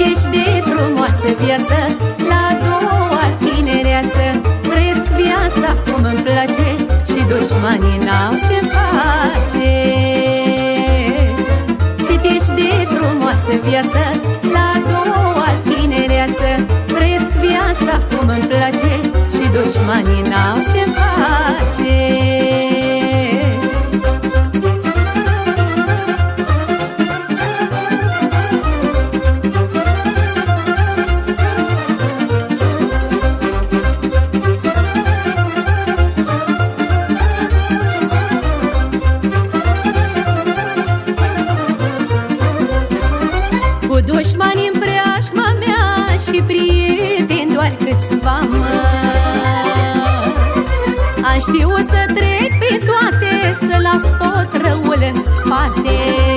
ești de frumoasă viață, la a doua tinereață, trăiesc viața cum îmi place și dușmanii n-au ce-mi face. Cât ești de frumoasă viață, la a doua tinereață, trăiesc viața cum îmi place și dușmanii n-au ce-mi face. Cu dușmani în preajma mea și prieteni doar câțiva, mă. Am știut să trec prin toate, să las tot răul în spate.